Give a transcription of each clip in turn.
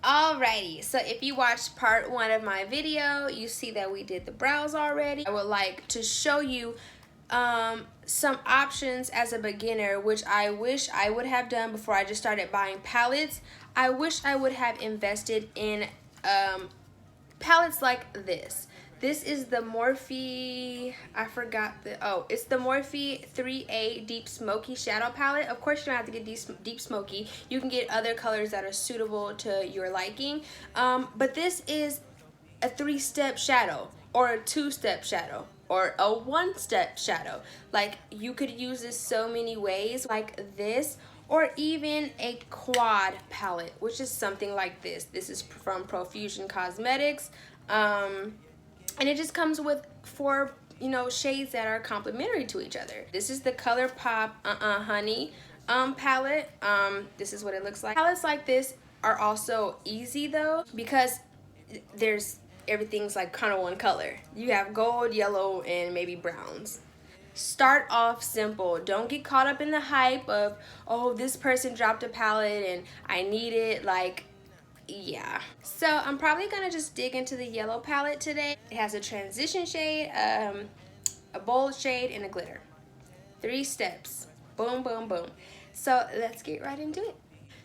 Alrighty, so if you watched part 1 of my video, you see that we did the brows already. I would like to show you some options as a beginner, which I wish I would have done before I just started buying palettes. I wish I would have invested in palettes like this. This is the Morphe, I forgot the, it's the Morphe 3A Deep Smoky Shadow Palette. Of course, you don't have to get deep smoky. You can get other colors that are suitable to your liking. But this is a 3-step shadow, or a 2-step shadow, or a 1-step shadow. Like, you could use this so many ways, like this, or even a quad palette, which is something like this. This is from Profusion Cosmetics. And it just comes with 4, shades that are complementary to each other. This is the Colourpop Honey palette. This is what it looks like. Palettes like this are also easy though, because everything's like kind of one color. You have gold, yellow, and maybe browns. Start off simple. Don't get caught up in the hype of, oh, this person dropped a palette and I need it. Like, yeah. So I'm probably gonna just dig into the yellow palette today. It has a transition shade, a bold shade, and a glitter. 3 steps. Boom, boom, boom. So let's get right into it.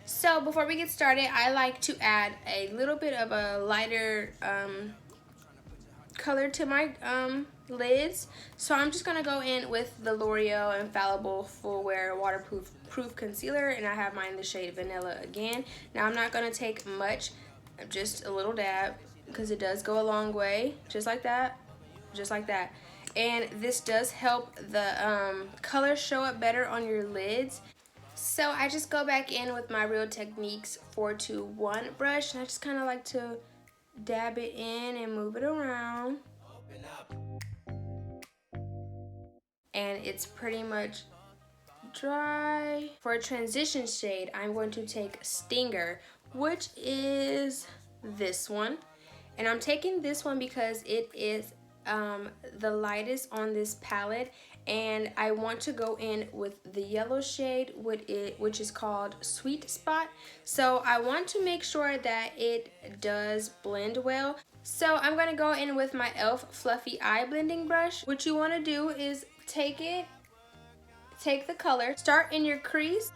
So before we get started, I like to add a little bit of a lighter color to my lids. So I'm just gonna go in with the L'Oreal Infallible Full Wear Waterproof Concealer, and I have mine in the shade Vanilla again. Now I'm not gonna take much, just a little dab, because it does go a long way. Just like that, just like that. And this does help the color show up better on your lids. So I just go back in with my Real Techniques 421 brush, and I just kind of like to dab it in and move it around. And it's pretty much dry. For a transition shade, I'm going to take Stinger, which is this one. And I'm taking this one because it is the lightest on this palette, and I want to go in with the yellow shade, which is called Sweet Spot. So I want to make sure that it does blend well. So I'm going to go in with my e.l.f. Fluffy Eye Blending Brush. What you want to do is take the color, start in your crease.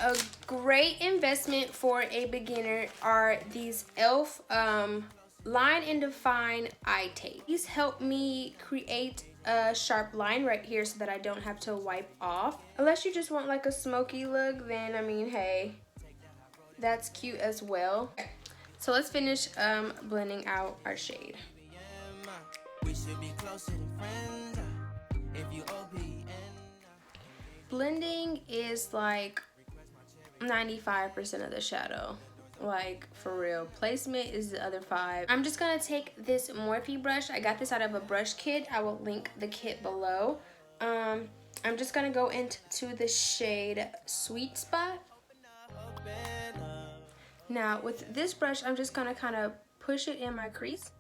A great investment for a beginner are these e.l.f. Line and Define eye tape. These help me create a sharp line right here so that I don't have to wipe off. Unless you just want like a smoky look, then I mean, hey, that's cute as well. So let's finish blending out our shade. Blending is like 95% of the shadow, like for real. Placement is the other 5. I'm just gonna take this Morphe brush. I got this out of a brush kit. I will link the kit below. I'm just gonna go into the shade Sweet Spot. Now with this brush, I'm just gonna kind of push it in my crease.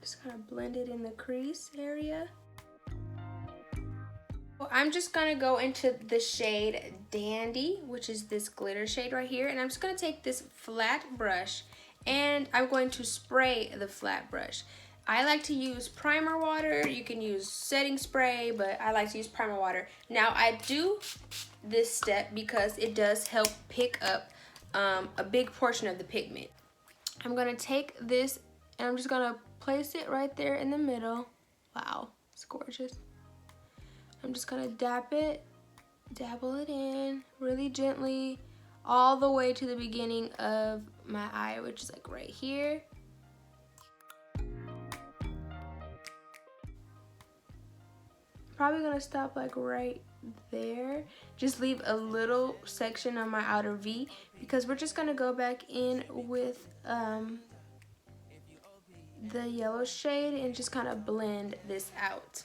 Just kind of blend it in the crease area. I'm just gonna go into the shade Dandy, which is this glitter shade right here, and I'm just gonna take this flat brush and I'm going to spray the flat brush. I like to use primer water. You can use setting spray, but I like to use primer water. Now I do this step because it does help pick up a big portion of the pigment. I'm gonna take this and I'm just gonna place it right there in the middle. Wow, it's gorgeous. I'm just gonna dabble it in really gently all the way to the beginning of my eye, which is like right here. Probably gonna stop like right there. Just leave a little section on my outer V, because we're just gonna go back in with the yellow shade and just kind of blend this out.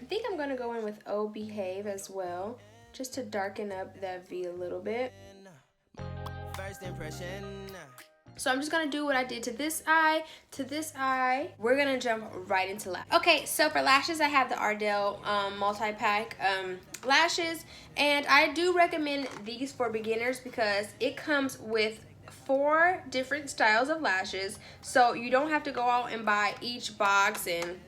I think I'm gonna go in with Oh Behave as well, just to darken up that V a little bit. First impression. So I'm just gonna do what I did to this eye, to this eye. We're gonna jump right into lash. Okay, so for lashes, I have the Ardell multi-pack lashes, and I do recommend these for beginners because it comes with 4 different styles of lashes, so you don't have to go out and buy each box, and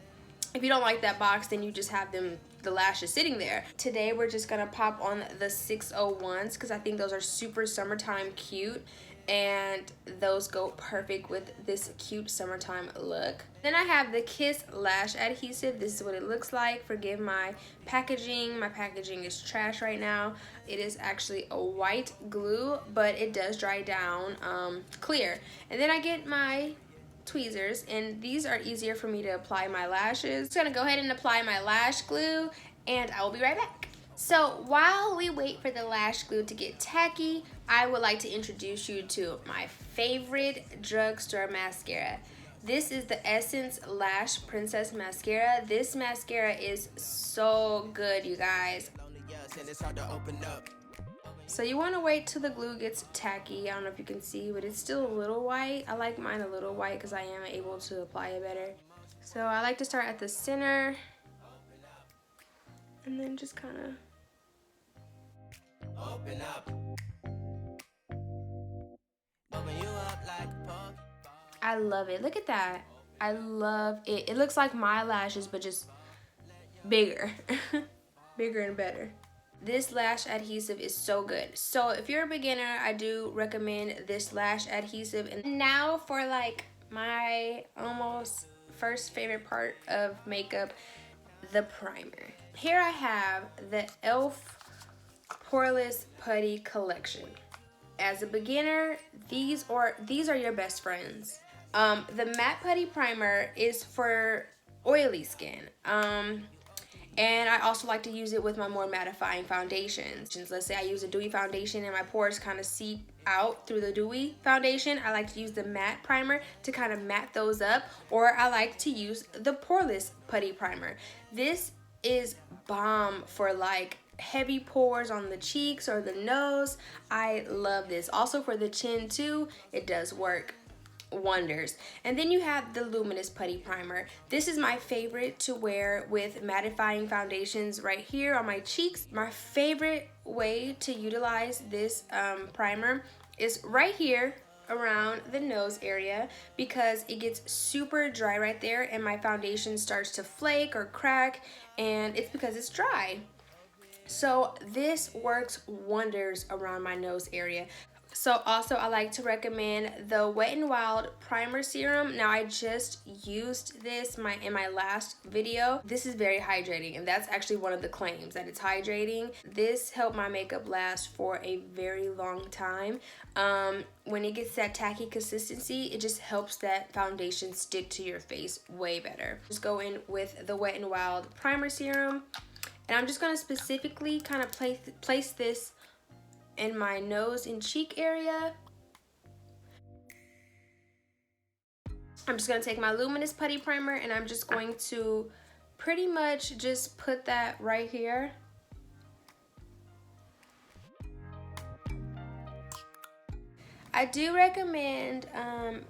if you don't like that box, then you just have the lashes sitting there. Today we're just gonna pop on the 601s because I think those are super summertime cute, and those go perfect with this cute summertime look. Then I have the Kiss Lash Adhesive. This is what it looks like. Forgive my packaging. My packaging is trash right now. It is actually a white glue, but it does dry down clear. And then I get my tweezers, and these are easier for me to apply my lashes. Just gonna go ahead and apply my lash glue, and I will be right back. So while we wait for the lash glue to get tacky, I would like to introduce you to my favorite drugstore mascara. This is the Essence Lash Princess Mascara. This mascara is so good, you guys. So you want to wait till the glue gets tacky. I don't know if you can see, but it's still a little white. I like mine a little white because I am able to apply it better. So I like to start at the center and then just kind of open up. Open you up like a pump. I love it. Look at that. I love it. It looks like my lashes, but just bigger. Bigger and better. This lash adhesive is so good. So if you're a beginner, I do recommend this lash adhesive. And now for like my almost first favorite part of makeup, the primer. Here I have the e.l.f. Poreless Putty Collection. As a beginner, these are your best friends. The matte putty primer is for oily skin. And I also like to use it with my more mattifying foundations. Let's say I use a dewy foundation and my pores kind of seep out through the dewy foundation. I like to use the matte primer to kind of matte those up, or I like to use the poreless putty primer. This is bomb for like heavy pores on the cheeks or the nose. I love this. Also for the chin too, it does work wonders. And then you have the luminous putty primer. This is my favorite to wear with mattifying foundations right here on my cheeks. My favorite way to utilize this primer is right here around the nose area, because it gets super dry right there and my foundation starts to flake or crack, and it's because it's dry. So this works wonders around my nose area. So also I like to recommend the Wet n Wild Primer Serum. Now I just used this in my last video. This is very hydrating, and that's actually one of the claims, that it's hydrating. This helped my makeup last for a very long time. When it gets that tacky consistency, it just helps that foundation stick to your face way better. Just go in with the Wet n Wild Primer Serum, and I'm just going to specifically kind of place this in my nose and cheek area. I'm just going to take my luminous putty primer and I'm just going to pretty much just put that right here. I do recommend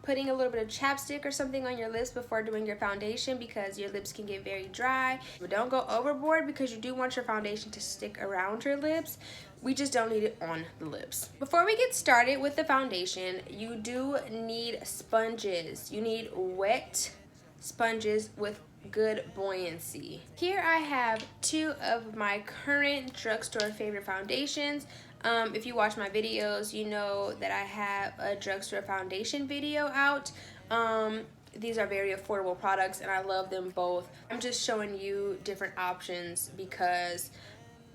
putting a little bit of chapstick or something on your lips before doing your foundation, because your lips can get very dry. But don't go overboard, because you do want your foundation to stick around your lips. We just don't need it on the lips. Before we get started with the foundation, you do need sponges. You need wet sponges with good buoyancy. Here I have 2 of my current drugstore favorite foundations. If you watch my videos, you know that I have a drugstore foundation video out. These are very affordable products and I love them both. I'm just showing you different options because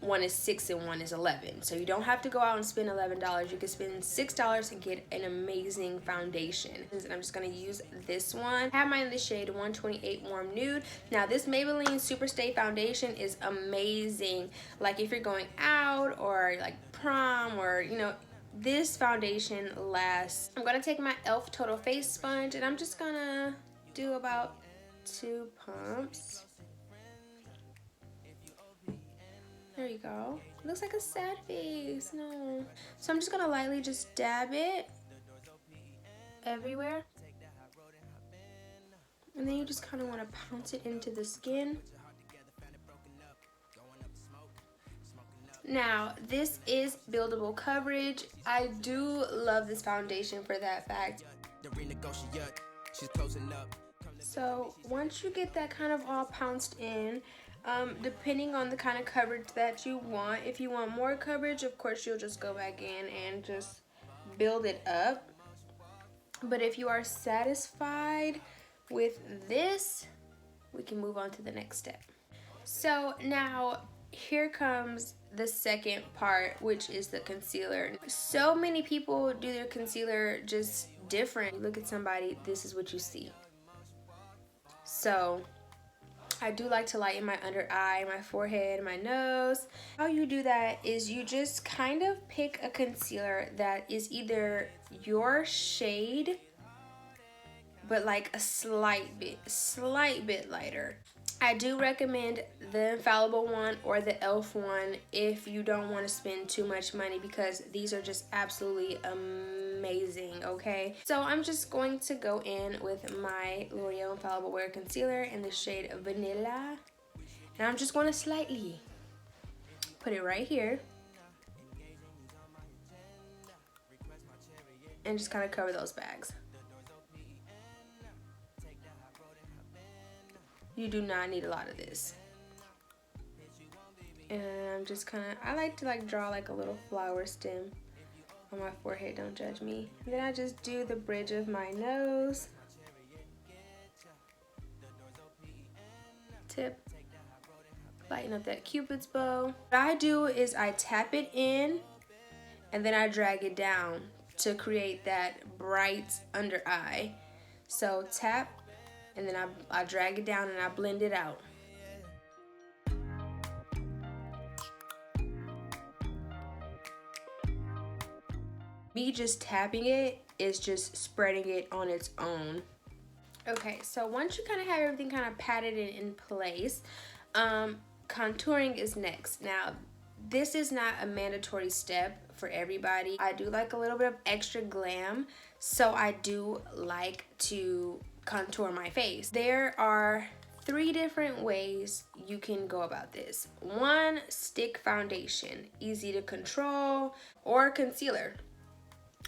one is $6 and one is $11. So you don't have to go out and spend $11. You can spend $6 and get an amazing foundation. And I'm just gonna use this one. I have mine in the shade 128 Warm Nude. Now this Maybelline Superstay foundation is amazing. Like if you're going out or like prom, or you know, this foundation lasts. I'm gonna take my e.l.f. Total Face Sponge and I'm just gonna do about 2 pumps. There you go. It looks like a sad face. No. So I'm just gonna lightly just dab it everywhere. And then you just kind of want to pounce it into the skin. Now, this is buildable coverage. I do love this foundation for that fact. So once you get that kind of all pounced in, depending on the kind of coverage that you want, if you want more coverage, of course you'll just go back in and just build it up. But if you are satisfied with this, we can move on to the next step. So now here comes the second part, which is the concealer. So many people do their concealer just different. You look at somebody, this is what you see. So I do like to lighten my under eye, my forehead, my nose. How you do that is you just kind of pick a concealer that is either your shade, but like a slight bit lighter. I do recommend the Infallible one or the e.l.f. one if you don't want to spend too much money, because these are just absolutely amazing, okay? So I'm just going to go in with my L'Oreal Infallible Wear Concealer in the shade Vanilla. And I'm just going to slightly put it right here. And just kind of cover those bags. You do not need a lot of this. And I'm just kind of, I like to like draw like a little flower stem on my forehead, don't judge me. And then I just do the bridge of my nose. Tip. Lighten up that Cupid's bow. What I do is I tap it in and then I drag it down to create that bright under eye. So tap, and then I drag it down and I blend it out. Me just tapping it is just spreading it on its own. Okay, so once you kind of have everything kind of patted in place, contouring is next. Now, this is not a mandatory step for everybody. I do like a little bit of extra glam, so I do like to contour my face. There are 3 different ways you can go about this. 1, stick foundation, easy to control, or concealer.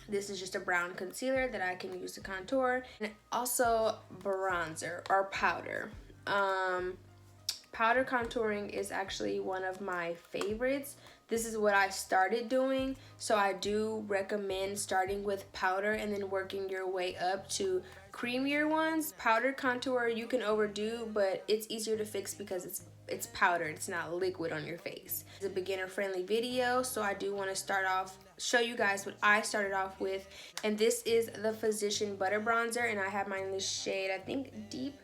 This is just a brown concealer that I can use to contour. And also bronzer or powder. Powder contouring is actually one of my favorites. This is what I started doing, so I do recommend starting with powder and then working your way up to creamier ones. Powder contour you can overdo, but it's easier to fix because it's powdered, it's not liquid on your face. It's a beginner friendly video, so I do want to start off, show you guys what I started off with. And this is the Physician Butter Bronzer, and I have mine in this shade, I think deep.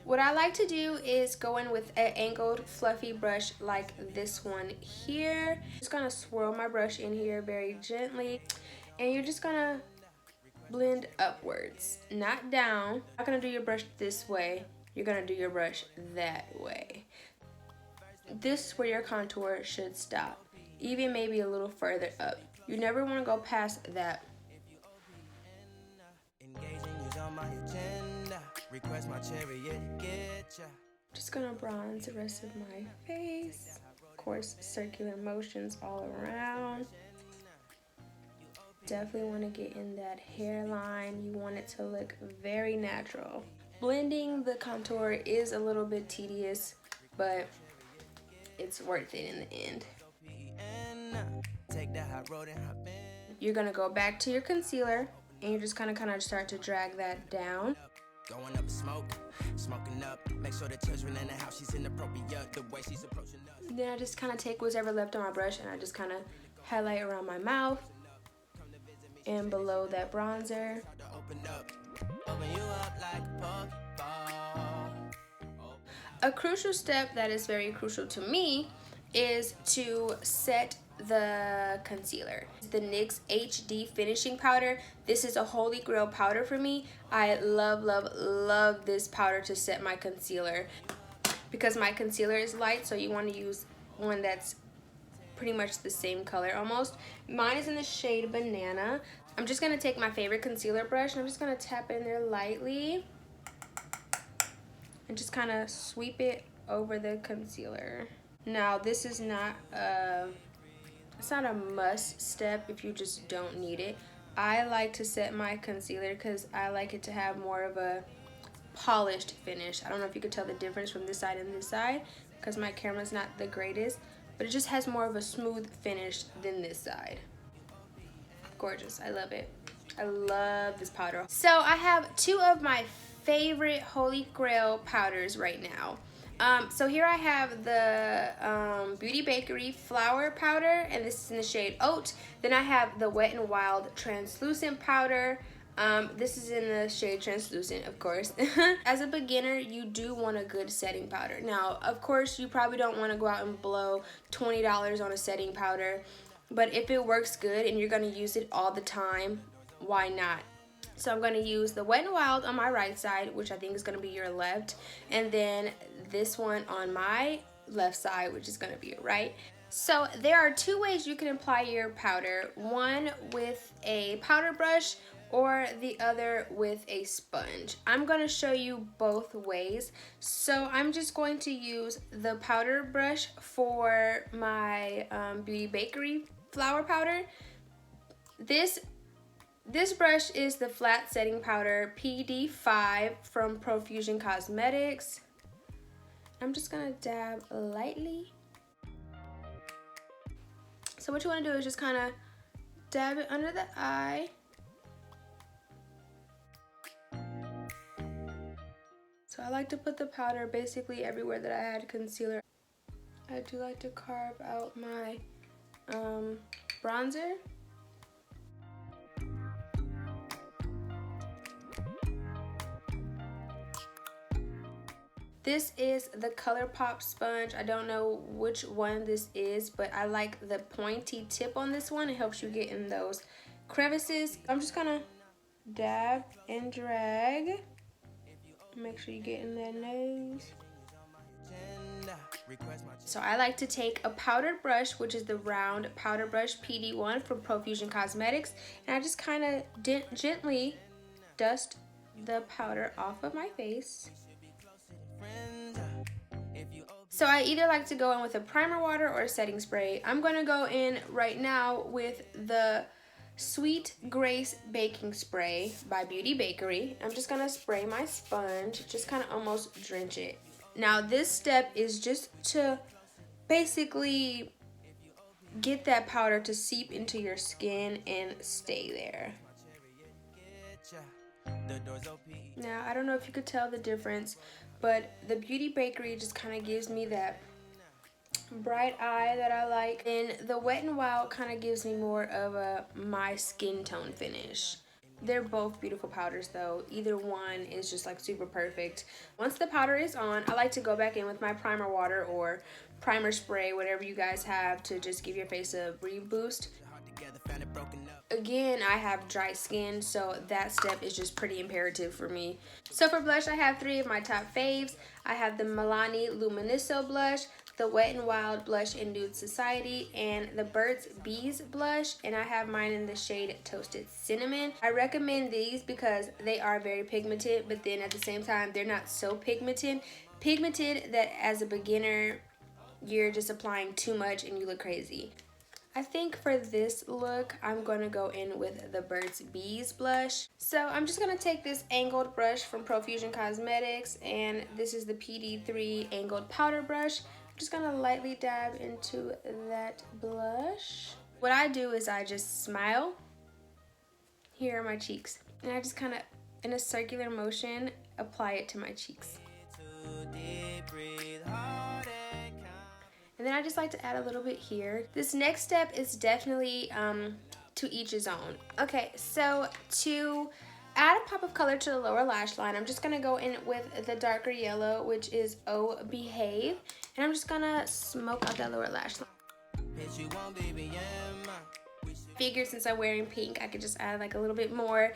What I like to do is go in with an angled fluffy brush like this one here. Just gonna swirl my brush in here very gently, and you're just gonna blend upwards, not down. You're not gonna do your brush this way, you're gonna do your brush that way. This is where your contour should stop, even maybe a little further up. You never want to go past that. Just gonna bronze the rest of my face. Of course, circular motions all around. Definitely want to get in that hairline. You want it to look very natural. Blending the contour is a little bit tedious, but it's worth it in the end. You're gonna go back to your concealer and you're just gonna start to drag that down. Going up smoking up, make sure the children in the house, she's inappropriate, the way she's approaching us. Then I just kind of take whatever left on my brush and I just kind of highlight around my mouth and below that bronzer. A crucial step that is very crucial to me is to set the concealer. The NYX HD finishing powder. This is a holy grail powder for me. I love this powder to set my concealer because my concealer is light, so you want to use one that's pretty much the same color almost. Mine is in the shade Banana. I'm just gonna take my favorite concealer brush and I'm just gonna tap in there lightly and just kind of sweep it over the concealer. Now this is not it's not a must step if you just don't need it. I like to set my concealer because I like it to have more of a polished finish. I don't know if you could tell the difference from this side and this side because my camera's not the greatest, but it just has more of a smooth finish than this side. Gorgeous, I love it. I love this powder. So I have two of my favorite Holy Grail powders right now. So here I have the Beauty Bakery Flower Powder, and this is in the shade Oat. Then I have the Wet n Wild Translucent Powder. This is in the shade Translucent, of course. As a beginner, you do want a good setting powder. Now, of course, you probably don't want to go out and blow $20 on a setting powder, but if it works good and you're going to use it all the time, why not? So I'm going to use the Wet n Wild on my right side, which I think is going to be your left, and then this one on my left side, which is going to be your right. So there are two ways you can apply your powder, one with a powder brush or the other with a sponge. I'm going to show you both ways. So I'm just going to use the powder brush for my Beauty Bakery Flower Powder. This brush is the flat setting powder PD.2 from Profusion Cosmetics. I'm just gonna dab lightly. So what you wanna do is just kinda dab it under the eye. So I like to put the powder basically everywhere that I had concealer. I do like to carve out my bronzer. This is the Colourpop sponge. I don't know which one this is, but I like the pointy tip on this one. It helps you get in those crevices. I'm just gonna dab and drag. Make sure you get in that nose. So I like to take a powdered brush, which is the round powder brush PD1 from Profusion Cosmetics, and I just kind of gently dust the powder off of my face. So I either like to go in with a primer water or a setting spray. I'm going to go in right now with the Sweet Grace Baking Spray by Beauty Bakery. I'm just going to spray my sponge, just kind of almost drench it. Now this step is just to basically get that powder to seep into your skin and stay there. Now I don't know if you could tell the difference, but the Beauty Bakery just kind of gives me that bright eye that I like, and the Wet n Wild kind of gives me more of a my skin tone finish. They're both beautiful powders though. Either one is just like super perfect. Once the powder is on, I like to go back in with my primer water or primer spray, whatever you guys have, to just give your face a reboost. Again, I have dry skin, so that step is just pretty imperative for me. So for blush, I have three of my top faves. I have the Milani Luminiso blush, the Wet n Wild blush in Nude Society, and the Burt's Bees blush, and I have mine in the shade Toasted Cinnamon. I recommend these because they are very pigmented, but then at the same time, they're not so pigmented that as a beginner, you're just applying too much and you look crazy. I think for this look, I'm going to go in with the Burt's Bees blush. So I'm just going to take this angled brush from Profusion Cosmetics, and this is the PD3 angled powder brush. I'm just going to lightly dab into that blush. What I do is I just smile. Here are my cheeks. And I just kind of, in a circular motion, apply it to my cheeks. And then I just like to add a little bit here. This next step is definitely to each his own. Okay, so to add a pop of color to the lower lash line, I'm just gonna go in with the darker yellow, which is Oh Behave. And I'm just gonna smoke out that lower lash line. Figured since I'm wearing pink, I could just add like a little bit more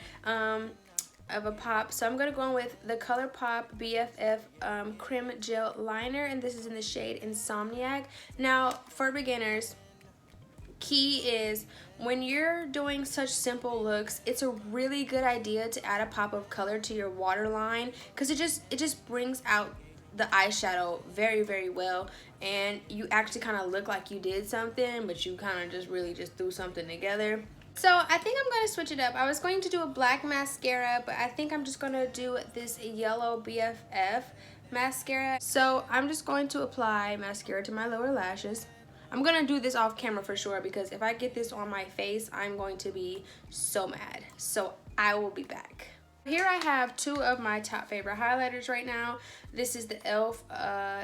of a pop. So I'm gonna go in with the Colourpop BFF Creme Gel Liner, and this is in the shade Insomniac. Now for beginners, key is when you're doing such simple looks, it's a really good idea to add a pop of color to your waterline, because it just brings out the eyeshadow very well, and you actually kind of look like you did something, but you kind of just really just threw something together. So I think I'm going to switch it up. I was going to do a black mascara, but I think I'm just going to do this yellow BFF mascara. So I'm just going to apply mascara to my lower lashes. I'm going to do this off camera for sure, because if I get this on my face, I'm going to be so mad. So I will be back. Here I have two of my top favorite highlighters right now. This is the e.l.f.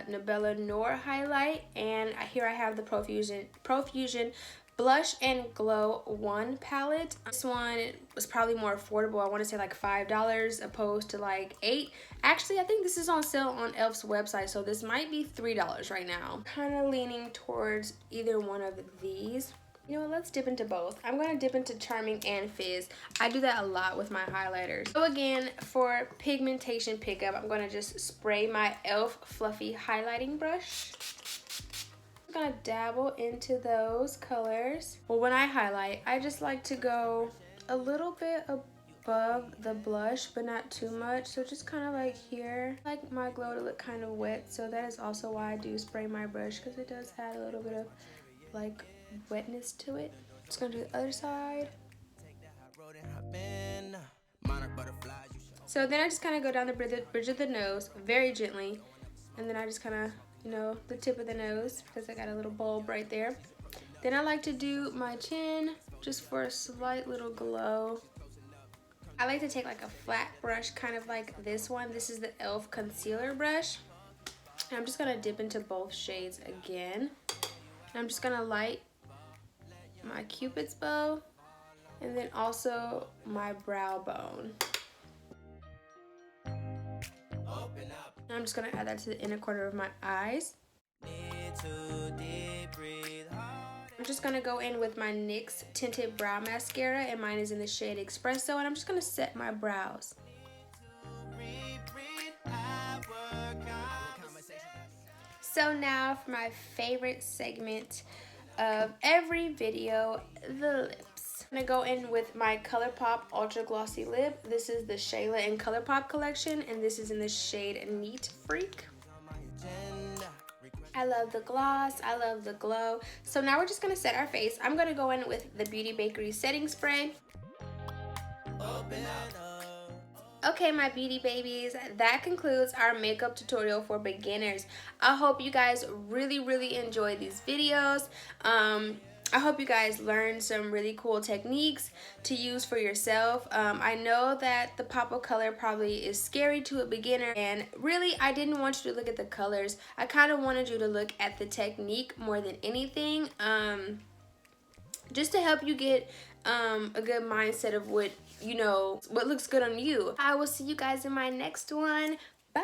Nabella Noor highlight, and here I have the Profusion Blush and Glow 1 palette. This one was probably more affordable. I want to say like $5 opposed to like $8. Actually, I think this is on sale on e.l.f.'s website, so this might be $3 right now. Kind of leaning towards either one of these. You know what, let's dip into both. I'm going to dip into Charming and Fizz. I do that a lot with my highlighters. So again, for pigmentation pickup, I'm going to just spray my e.l.f. Fluffy Highlighting Brush. I'm going to dabble into those colors. Well, when I highlight, I just like to go a little bit above the blush, but not too much. So just kind of like here. I like my glow to look kind of wet, so that is also why I do spray my brush, because it does add a little bit of like wetness to it. Just gonna do the other side. So then I just kind of go down the bridge of the nose very gently, and then I just kind of, you know, the tip of the nose, because I got a little bulb right there. Then I like to do my chin just for a slight little glow. I like to take like a flat brush, kind of like this one. This is the e.l.f. concealer brush, and I'm just gonna dip into both shades again. And I'm just gonna light my Cupid's bow, and then also my brow bone. And I'm just gonna add that to the inner corner of my eyes. I'm just gonna go in with my NYX Tinted Brow Mascara, and mine is in the shade Expresso, and I'm just gonna set my brows. So now for my favorite segment of every video, the lips. I'm gonna go in with my Colourpop Ultra Glossy Lip. This is the Shayla and Colourpop collection, and this is in the shade Neat Freak. I love the gloss, I love the glow. So now we're just gonna set our face. I'm gonna go in with the Beauty Bakery setting spray. Okay, my beauty babies, that concludes our makeup tutorial for beginners. I hope you guys really enjoy these videos. I hope you guys learned some really cool techniques to use for yourself. I know that the pop of color probably is scary to a beginner, and really I didn't want you to look at the colors. I kind of wanted you to look at the technique more than anything, just to help you get a good mindset of what, you know, what looks good on you. I will see you guys in my next one. Bye.